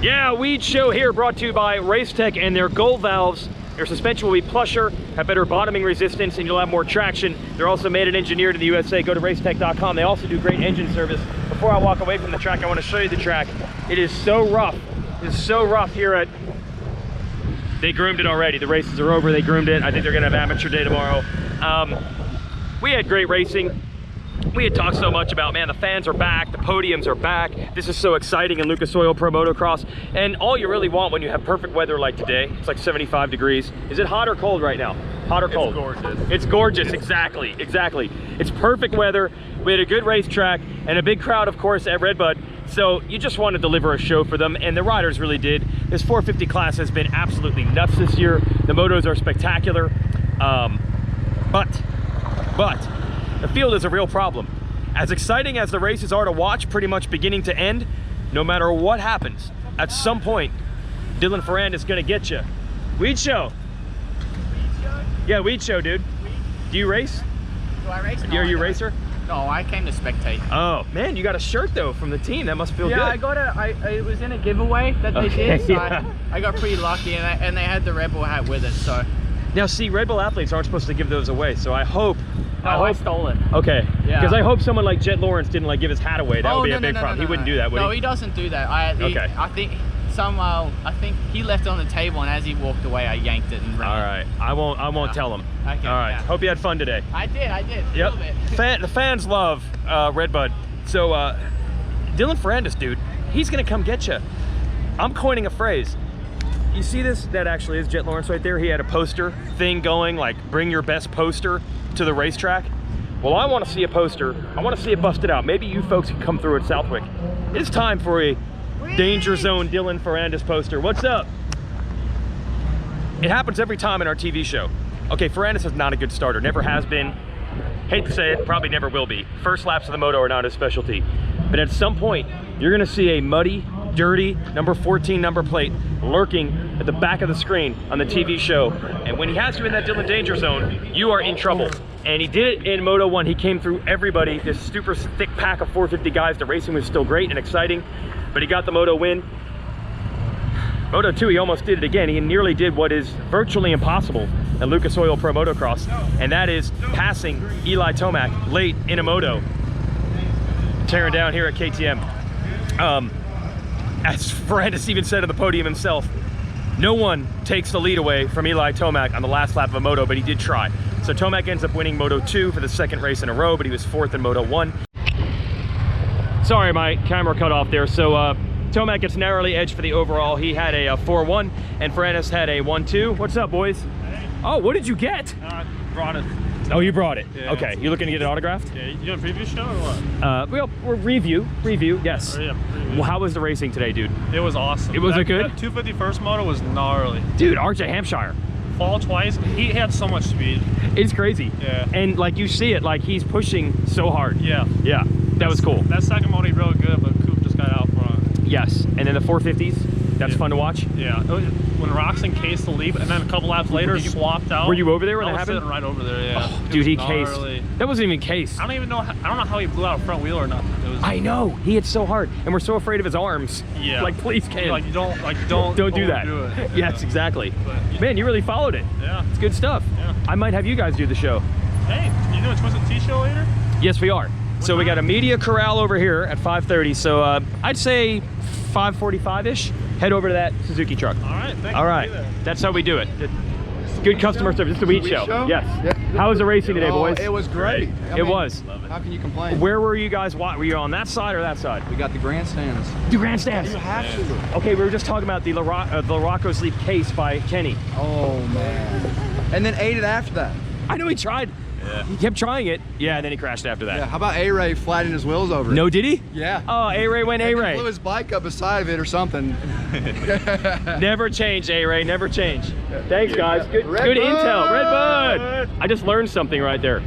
Yeah, Weege Show here, brought to you by Racetech and their Gold valves. Their suspension will be plusher, have better bottoming resistance, and you'll have more traction. They're also made and engineered in the USA. Go to racetech.com. They also do great engine service. Before I walk away from the track, I want to show you the track. It is so rough. It is so rough here at... They groomed it already. The races are over. They groomed it. I think they're going to have amateur day tomorrow. We had great racing. We had talked so much about, man, the fans are back, the podiums are back. This is so exciting in Lucas Oil Pro Motocross. And all you really want when you have perfect weather like today, it's like 75 degrees. Is it hot or cold right now? Hot or cold? It's gorgeous. It's gorgeous, exactly. It's perfect weather. We had a good racetrack and a big crowd, of course, at RedBud. So you just want to deliver a show for them, and the riders really did. This 450 class has been absolutely nuts this year. The motos are spectacular. But the field is a real problem. As exciting as the races are to watch, pretty much beginning to end, no matter what happens, at some point, Dylan Ferrandis is gonna get you. Weege Show. Yeah, Weege Show, dude. Do you race? Do I race? Are you a racer? No, I came to spectate. Oh, man, you got a shirt, though, from the team. That must feel good. Yeah, I got it was in a giveaway that they did, so yeah. I got pretty lucky, and they had the Red Bull hat with it, so. Now, see, Red Bull athletes aren't supposed to give those away, so I hope... I stole it. Okay, yeah. Because I hope someone like Jett Lawrence didn't like give his hat away. That would be a big problem. He wouldn't do that, would he? No, he doesn't do that. Okay. I think he left it on the table, and as he walked away, I yanked it and ran. All right, I won't tell him. Okay, all right, yeah. Hope you had fun today. I did. Yep. A little bit. The fans love RedBud. So Dylan Ferrandis, dude, he's gonna come get you. I'm coining a phrase. You see this? That actually is Jett Lawrence right there. He had a poster thing going, like bring your best poster to the racetrack. Well, I want to see a poster. I want to see it busted out. Maybe you folks can come through at Southwick. It's time for a Danger Zone Dylan Ferrandis poster. What's up? It happens every time in our TV show. Okay, Ferrandis is not a good starter. Never has been. Hate to say it, probably never will be. First laps of the moto are not his specialty. But at some point, you're going to see a muddy, dirty, number 14 number plate lurking at the back of the screen on the TV show. And when he has you in that Dylan Danger Zone, you are in trouble. And he did it in Moto 1. He came through everybody, this super thick pack of 450 guys. The racing was still great and exciting, but he got the Moto win. Moto 2, he almost did it again. He nearly did what is virtually impossible at Lucas Oil Pro Motocross, and that is passing Eli Tomac late in a moto, tearing down here at KTM. As Ferrandis even said on the podium himself, no one takes the lead away from Eli Tomac on the last lap of a moto, but he did try. So Tomac ends up winning Moto 2 for the second race in a row, but he was 4th in Moto 1. Sorry, my camera cut off there. So Tomac gets narrowly edged for the overall. He had a 4-1, and Ferrandis had a 1-2. What's up, boys? Oh, what did you get? Brought it. Oh, you brought it. Yeah. Okay, you looking to get it autographed? Yeah, you doing a preview show or what? We're review, yes. Yeah, preview. Well, how was the racing today, dude? It was awesome. Was it good? That 251st moto was gnarly. Dude, RJ Hampshire. Fall twice. He had so much speed. It's crazy. Yeah. And like you see it, like he's pushing so hard. Yeah. Yeah, that was cool. That second moto he rode good, but Coop just got out front. Yes, and then the 450s, that's fun to watch. Yeah. When Roxon cased the lead, and then a couple laps later swapped out. Were you over there when that happened? I was sitting right over there, yeah. Oh, dude, he cased. That wasn't even cased. I don't know how he blew out a front wheel or nothing. I know, he hit so hard, and we're so afraid of his arms. Yeah. Like, please, Ken. Like, don't do that. It. Yes, exactly. But, yeah. Man, you really followed it. Yeah. It's good stuff. Yeah. I might have you guys do the show. Hey, you doing a Twisted Tea show later? Yes, we are. So we got a media corral over here at 5:30. So I'd say 5:45-ish. Head over to that Suzuki truck. All right. Thank you. All right. That's how we do it. Good customer service. It's the Weege Show. Yes. Yeah. How was the racing today, boys? It was great. It was. How can you complain? Where were you guys? Were you on that side or that side? We got the grandstands. The grandstands. You have to. Okay, we were just talking about the Rocco Sleep case by Kenny. Oh man. And then ate it after that. I know he tried. Yeah. He kept trying it. Yeah, and then he crashed after that. Yeah. How about A-Ray flattening his wheels over it? No, did he? Yeah. Oh, A-Ray went A-Ray. He blew his bike up beside of it or something. Never change, A-Ray. Never change. Thanks, guys. Good intel. RedBud. I just learned something right there.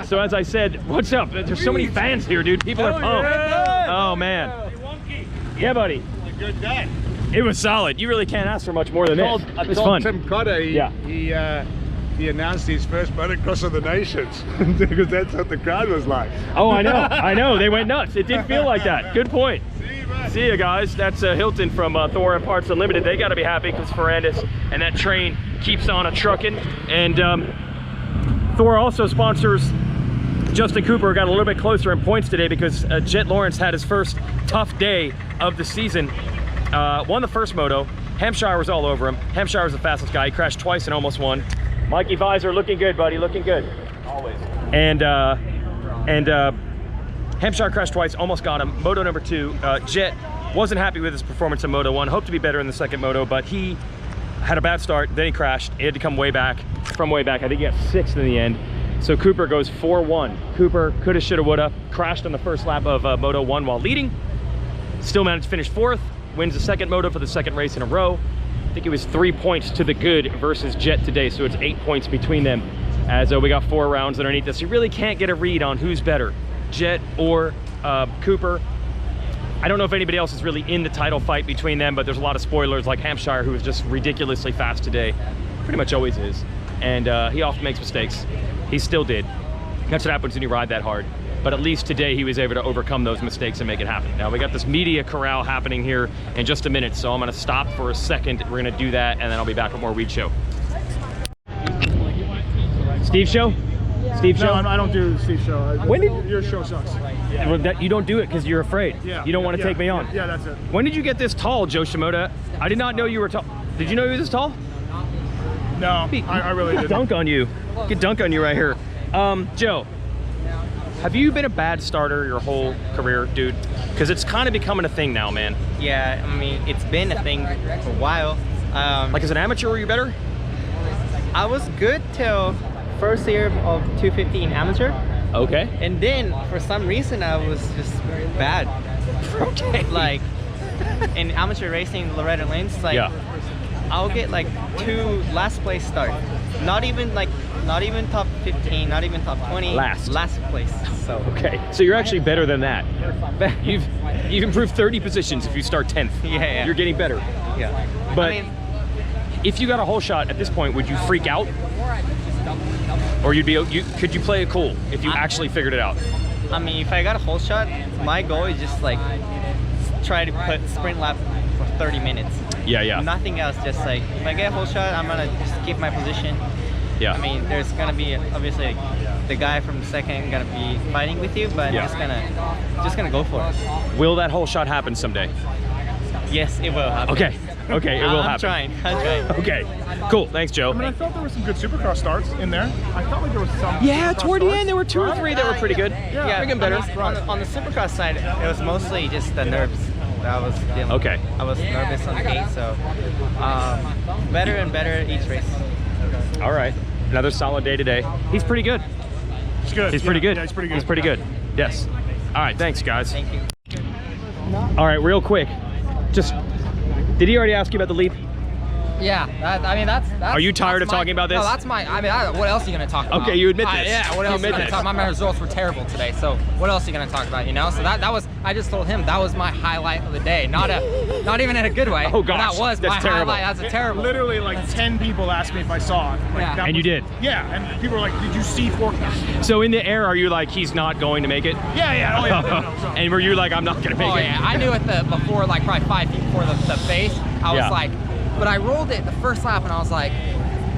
So as I said, what's up? There's so many fans here, dude. People are pumped. Yeah. Oh man. Yeah, buddy. Good guy. It was solid. You really can't ask for much more than this. I It's told fun. Tim Cotter he announced his first Motocross of the Nations because that's what the crowd was like. Oh, I know. I know. They went nuts. It did feel like that. Good point. See you guys. That's Hilton from Thor and Parts Unlimited. They got to be happy because Ferrandis and that train keeps on trucking. And Thor also sponsors Justin Cooper. Got a little bit closer in points today because Jett Lawrence had his first tough day of the season. Won the first moto. Hampshire was all over him. Hampshire was the fastest guy. He crashed twice and almost won. Mikey Visor looking good, buddy. Looking good. Always. And Hampshire crashed twice, almost got him. Moto number 2, Jett wasn't happy with his performance in Moto 1. Hoped to be better in the second moto, but he had a bad start. Then he crashed. He had to come way back. From way back, I think he got 6th in the end. So Cooper goes 4-1. Cooper coulda, shoulda, woulda. Crashed on the first lap of Moto 1 while leading. Still managed to finish 4th. Wins the second moto for the second race in a row. I think it was 3 points to the good versus Jett today, so it's 8 points between them. As we got 4 rounds underneath us. You really can't get a read on who's better, Jett or Cooper. I don't know if anybody else is really in the title fight between them, but there's a lot of spoilers like Hampshire, who was just ridiculously fast today. Pretty much always is. And he often makes mistakes. He still did. That's what happens when you ride that hard. But at least today he was able to overcome those mistakes and make it happen. Now we got this media corral happening here in just a minute, so I'm gonna stop for a second. We're gonna do that, and then I'll be back with more Weege Show. Steve Show? Steve Show? No, I don't do Steve Show. When did your show sucks? Well, you don't do it because you're afraid. Yeah. You don't want to take me on. Yeah, that's it. When did you get this tall, Joe Shimoda? I did not know you were tall. Did you know you were this tall? No, I really didn't. Dunk on you. Get dunk on you right here. Joe, have you been a bad starter your whole career, dude? Because it's kind of becoming a thing now, man. Yeah, I mean, it's been a thing for a while. Like as an amateur, were you better? I was good till first year of 250 in amateur. Okay. And then, for some reason, I was just bad. Okay. Like, in amateur racing, Loretta Lynn's, like, yeah. I'll get like 2 last place start. Not even top 15, not even top 20. Last place. So. Okay. So you're actually better than that. You've improved 30 positions if you start 10th. Yeah. You're getting better. Yeah. But I mean, if you got a whole shot at this point, would you freak out? Or could you play it cool if you actually figured it out? I mean, if I got a whole shot, my goal is just like try to put sprint lap for 30 minutes. Yeah. Nothing else, just like if I get a whole shot, I'm gonna just keep my position. Yeah. I mean, there's gonna be obviously the guy from second gonna be fighting with you, but yeah. just gonna go for it. Will that whole shot happen someday? Yes, it will happen. Okay, it will happen. I'm trying. Okay, cool. Thanks, Joe. I mean, I thought there were some good Supercross starts in there. I felt like there was some. Yeah, Supercross toward the starts, end there were 2 or 3 that were pretty good. Yeah, Making better. On the Supercross side, it was mostly just the nerves that I was dealing with. Okay. I was nervous on the gate, so better and better each race. All right, another solid day today. He's pretty good. He's good. He's pretty good. Yeah, he's pretty good. He's pretty good. Yes. All right, thanks, guys. Thank you. All right, real quick. Just, did he already ask you about the leap? Yeah, I mean that's Are you tired of talking about this? No, that's my. I mean, what else are you gonna talk about? Okay, you admit this. Yeah, what else are you gonna talk about? My results were terrible today, so what else are you gonna talk about? You know, so that was. I just told him that was my highlight of the day, not even in a good way. Oh gosh, that was my terrible. highlight. That's a terrible. Literally, like 10 people asked me if I saw it. Like, Yeah. that And you did? Yeah, and people were like, "Did you see Forkner?" So in the air, are you like, he's not going to make it? Yeah. Oh yeah. No. And were you like, I'm not gonna make Oh it? yeah, I knew it before, like probably 5 feet before the face. I was like, but I rolled it the first lap, and I was like,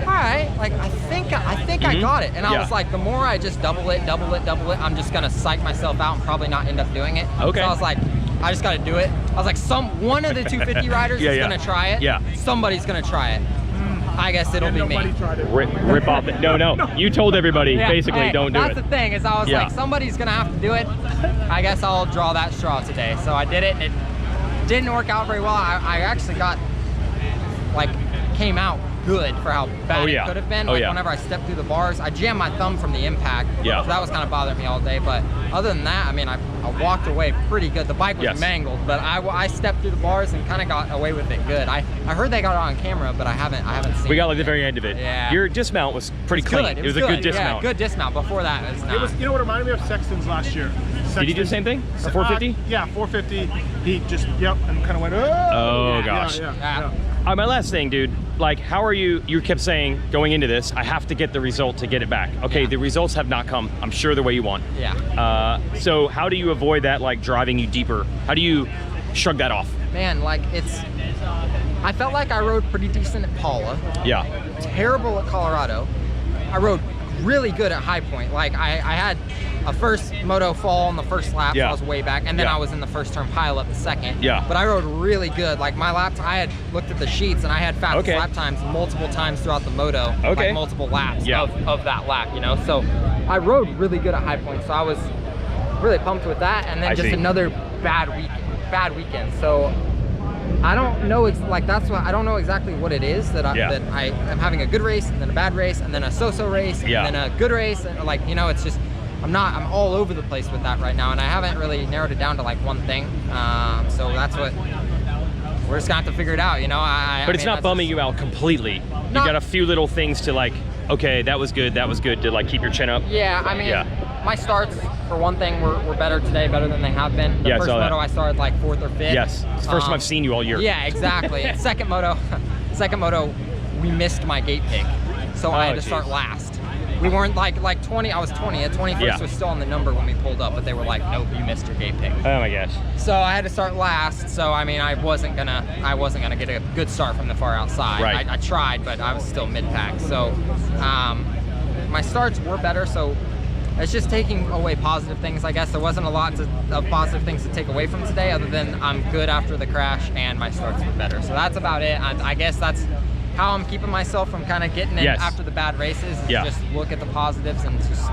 all right, like I think I got it. And I was like, the more I just double it, I'm just gonna psych myself out and probably not end up doing it. Okay. So I was like, I just gotta do it. I was like, one of the 250 riders is gonna try it. Yeah. Somebody's gonna try it. I guess it'll And be me. nobody tried it. Rip off it. No. You told everybody, basically, hey, don't do it. That's the thing, is I was like, somebody's gonna have to do it. I guess I'll draw that straw today. So I did it, and it didn't work out very well. I actually came out good for how bad it could have been. Whenever I stepped through the bars, I jammed my thumb from the impact. Yeah. So that was kind of bothering me all day. But other than that, I mean, I walked away pretty good. The bike was mangled, but I stepped through the bars and kind of got away with it good. I heard they got it on camera, but I haven't seen it. We got like the very end of it. Yeah. Your dismount was pretty clean. It was a good dismount. Yeah, good dismount. Before that, it was not. It was, you know what reminded me of Sexton's last year. Did he do the same thing? A 450? Yeah, 450. He just, and kind of went, oh gosh. Yeah. All right, my last thing, dude. Like, how are you? You kept saying going into this, I have to get the result to get it back. Okay, the results have not come, I'm sure, the way you want. Yeah. So how do you avoid that, like, driving you deeper? How do you shrug that off? Man, like I felt like I rode pretty decent at Paula. Yeah. Terrible at Colorado. I rode really good at High Point. Like I had a first moto fall on the first lap, so I was way back, and then I was in the first turn pileup the second. Yeah. But I rode really good. Like my laps, I had looked at the sheets and I had fastest lap times multiple times throughout the moto. Like multiple laps of that lap, you know? So I rode really good at High Point, so I was really pumped with that. And then another bad weekend. So I don't know, I don't know exactly what it is that I am having a good race and then a bad race and then a so-so race and then a good race, and like, you know, it's just, I'm all over the place with that right now, and I haven't really narrowed it down to like one thing. So that's what, we're just gonna have to figure it out, you know? But it's not bumming you out completely. You got a few little things to like, okay, that was good to like keep your chin up. Yeah, I mean, my starts, for one thing, were better today, better than they have been. The first moto I started like 4th or 5th. Yes, it's the first time I've seen you all year. Yeah, exactly. second moto, we missed my gate pick, so I had to start last. We weren't like 20, I was 20, at 21st was still on the number when we pulled up, but they were like, nope, you missed your gate pick. Oh my gosh. So I had to start last, so I mean, I wasn't gonna get a good start from the far outside. Right. I tried, but I was still mid-pack. So my starts were better, so it's just taking away positive things, I guess. There wasn't a lot of positive things to take away from today, other than I'm good after the crash and my starts were better. So that's about it. I guess that's how I'm keeping myself from kind of getting in after the bad races. Is just look at the positives and just,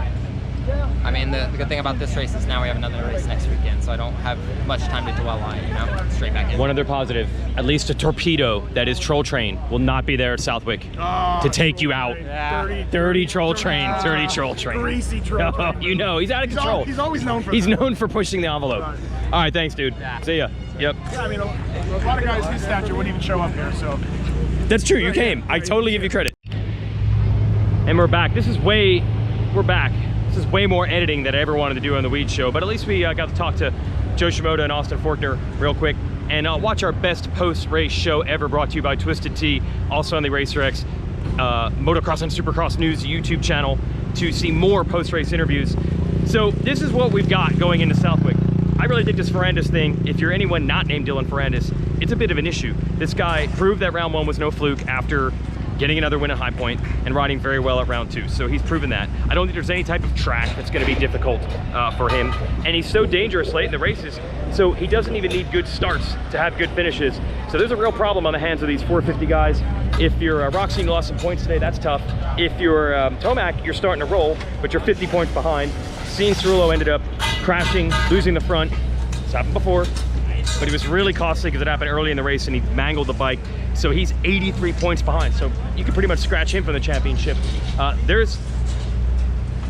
I mean, the good thing about this race is now we have another race next weekend, so I don't have much time to dwell on it, you know, straight back in. One other positive, at least a torpedo that is Troll Train will not be there at Southwick to take you out. Dirty Troll Train, dirty Troll Train. Greasy Troll Train. You know, he's out of control. He's always known for He's known for pushing the envelope. All right, thanks, dude. See ya. Yep. Yeah, I mean, a lot of guys his stature wouldn't even show up here, so. That's true, you came. I totally give you credit. And we're back. We're back. This is way more editing than I ever wanted to do on the Weege Show, but at least we got to talk to Joe Shimoda and Austin Forkner real quick, and watch our best post-race show ever, brought to you by Twisted Tea, also on the RacerX Motocross and Supercross News YouTube channel, to see more post-race interviews. So this is what we've got going into Southwick. I really think this Ferrandis thing, if you're anyone not named Dylan Ferrandis, it's a bit of an issue. This guy proved that round 1 was no fluke after getting another win at High Point and riding very well at round 2. So he's proven that. I don't think there's any type of track that's gonna be difficult for him. And he's so dangerous late in the races, so he doesn't even need good starts to have good finishes. So there's a real problem on the hands of these 450 guys. If you're Roxy, you lost some points today, that's tough. If you're Tomac, you're starting to roll, but you're 50 points behind. Seeing Cerullo ended up crashing, losing the front. It's happened before, but it was really costly because it happened early in the race and he mangled the bike. So he's 83 points behind. So you can pretty much scratch him from the championship.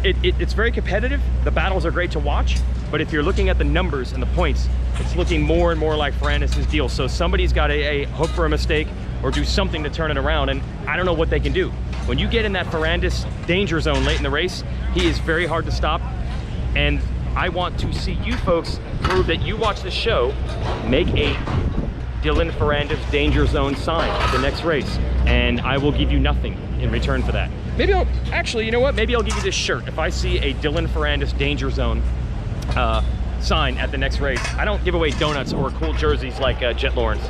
It's very competitive. The battles are great to watch, but if you're looking at the numbers and the points, it's looking more and more like Ferrandis' deal. So somebody's got to hope for a mistake or do something to turn it around, and I don't know what they can do. When you get in that Ferrandis danger zone late in the race, he is very hard to stop, and I want to see you folks prove that you watch the show, make a Dylan Ferrandis danger zone sign at the next race, and I will give you nothing in return for that. Maybe I'll, actually, you know what? Maybe I'll give you this shirt. If I see a Dylan Ferrandis danger zone sign at the next race. I don't give away donuts or cool jerseys like Jett Lawrence.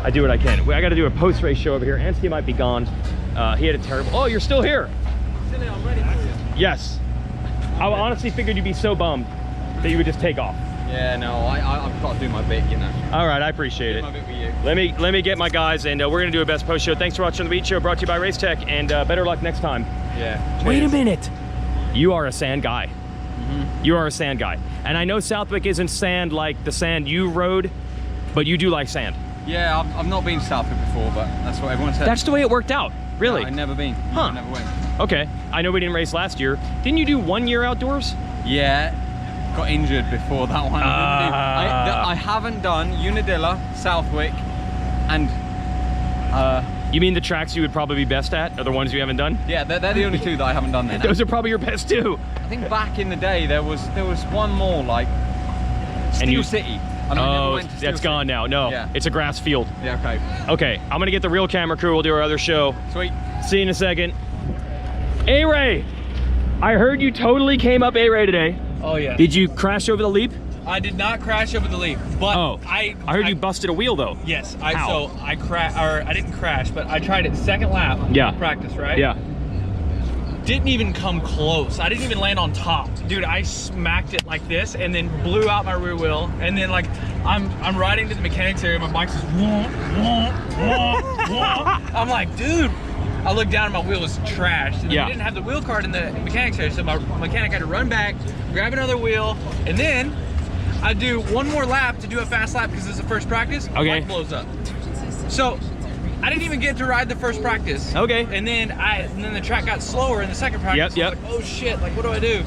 I do what I can. I got to do a post-race show over here. Anstie might be gone. He had a terrible, oh, you're still here. Yes. I honestly figured you'd be so bummed that you would just take off. Yeah, no, I've got to do my bit, you know. All right, I appreciate it. My bit with you. Let me get my guys, and we're gonna do a best post show. Thanks for watching the Weege Show, brought to you by Race Tech, and better luck next time. Yeah. Wait a minute. You are a sand guy. Mm-hmm. You are a sand guy, and I know Southwick isn't sand like the sand you rode, but you do like sand. Yeah, I've not been to Southwick before, but that's what everyone said. That's the way it worked out. Really? No, I've never been. Huh? I never went. Okay. I know we didn't race last year. Didn't you do 1 year outdoors? Yeah. Got injured before that one. I haven't done Unadilla, Southwick, and you mean the tracks you would probably be best at are the ones you haven't done? yeah, they're the only two that I haven't done then. Those are probably your best too. I think back in the day there was one more, like Steel City. And I never went to Steel that's City. gone now. No, Yeah. it's a grass field. Yeah, okay. Okay, I'm gonna get the real camera crew. We'll do our other show. Sweet. See you in a second. A-Ray, I heard you totally came up A-Ray today. Oh yeah. Did you crash over the leap? I did not crash over the leap, but I heard you busted a wheel though. Yes, How? so I didn't crash, but I tried it second lap. Yeah. Practice, right? Yeah. Didn't even come close. I didn't even land on top. Dude, I smacked it like this and then blew out my rear wheel. And then like, I'm riding to the mechanics area, my bike's just womp, womp, womp, womp. I'm like, dude. I looked down and my wheel was trashed. And I didn't have the wheel card in the mechanics area, so my mechanic had to run back, grab another wheel, and then I do one more lap to do a fast lap because it's the first practice. Okay. Bike blows up. So I didn't even get to ride the first practice. Okay. And then the track got slower in the second practice. Yep. I was like, oh shit, like what do I do?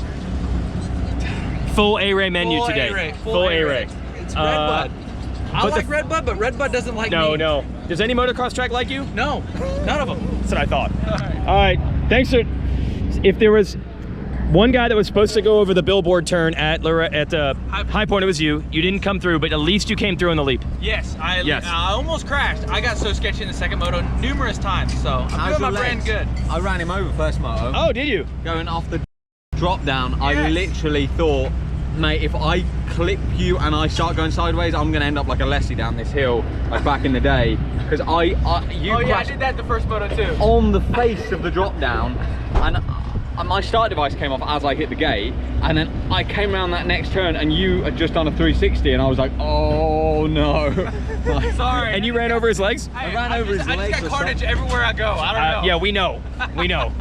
Full A-Ray menu Full today. A-Ray. Full A-Ray. It's RedBud. I like RedBud, but RedBud doesn't like me. No. Does any motocross track like you? No, none of them. That's what I thought. All right. Thanks for. If there was one guy that was supposed to go over the billboard turn at High Point, it was you. You didn't come through, but at least you came through in the leap. Yes, I Yes. almost crashed. I got so sketchy in the second moto numerous times, so I'm doing my brand good. I ran him over first moto. Oh, did you? Going off the drop down, I literally thought, mate, if I clip you and I start going sideways, I'm gonna end up like a Lessie down this hill, like back in the day. Because you I did that the first moto too. on the face of the drop down, and my start device came off as I hit the gate, and then I came around that next turn and you had just done a 360 and I was like, oh no. Sorry. And you ran over his legs? I ran over his legs. I just got carnage everywhere I go. I don't know. Yeah, we know. We know.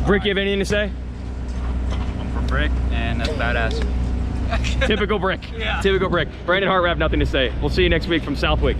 Brick, you have anything to say? I'm from Brick, and that's badass. Typical Brick. Yeah. Typical Brick. Brandon Hartranft, nothing to say. We'll see you next week from Southwick.